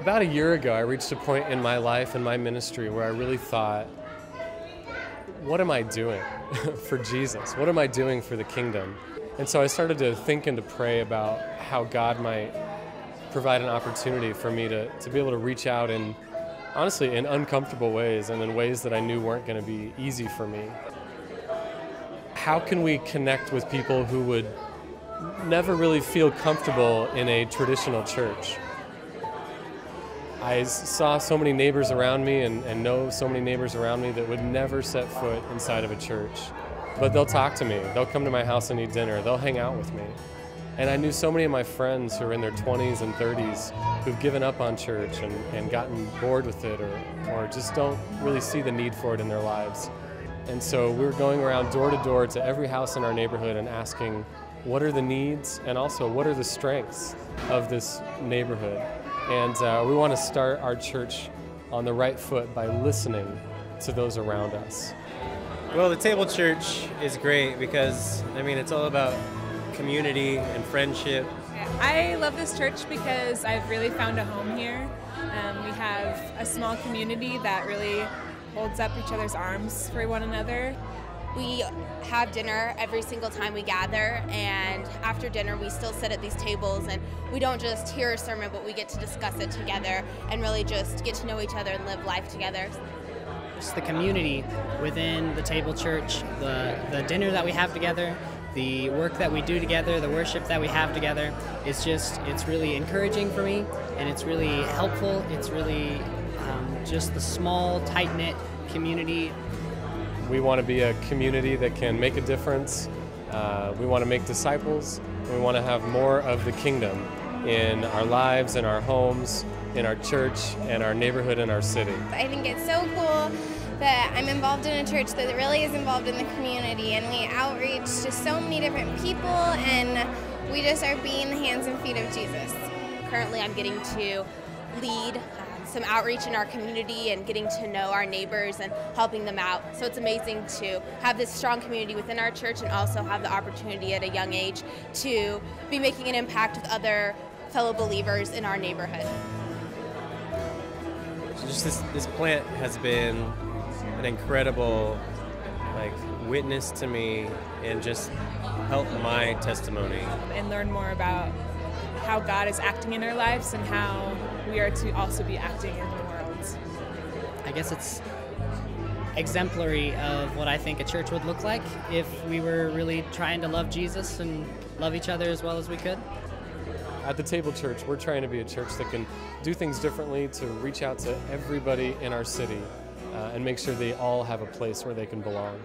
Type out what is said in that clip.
About a year ago, I reached a point in my life and my ministry where I really thought, what am I doing for Jesus? What am I doing for the kingdom? And so I started to think and to pray about how God might provide an opportunity for me to be able to reach out in, honestly, in uncomfortable ways and in ways that I knew weren't going to be easy for me. How can we connect with people who would never really feel comfortable in a traditional church? I saw so many neighbors around me and know so many neighbors around me that would never set foot inside of a church. But they'll talk to me, they'll come to my house and eat dinner, they'll hang out with me. And I knew so many of my friends who are in their 20s and 30s who've given up on church and gotten bored with it or just don't really see the need for it in their lives. And so we were going around door to door to every house in our neighborhood and asking, what are the needs and also what are the strengths of this neighborhood? And we want to start our church on the right foot by listening to those around us. Well, the Table Church is great because, it's all about community and friendship. I love this church because I've really found a home here. We have a small community that really holds up each other's arms for one another. We have dinner every single time we gather, and after dinner we still sit at these tables and we don't just hear a sermon, but we get to discuss it together and really just get to know each other and live life together. Just the community within the Table Church, the dinner that we have together, the work that we do together, the worship that we have together, it's really encouraging for me, and it's really helpful. It's really just the small, tight-knit community. We want to be a community that can make a difference. We want to make disciples. We want to have more of the kingdom in our lives, in our homes, in our church, and our neighborhood, and our city. I think it's so cool that I'm involved in a church that really is involved in the community, and we outreach to so many different people, and we just are being the hands and feet of Jesus. Currently I'm getting to lead some outreach in our community and getting to know our neighbors and helping them out. So it's amazing to have this strong community within our church and also have the opportunity at a young age to be making an impact with other fellow believers in our neighborhood. Just this plant has been an incredible witness to me and just help my testimony. And learn more about how God is acting in our lives and how we are to also be acting in the world. I guess it's exemplary of what I think a church would look like if we were really trying to love Jesus and love each other as well as we could. At the Table Church, we're trying to be a church that can do things differently to reach out to everybody in our city and make sure they all have a place where they can belong.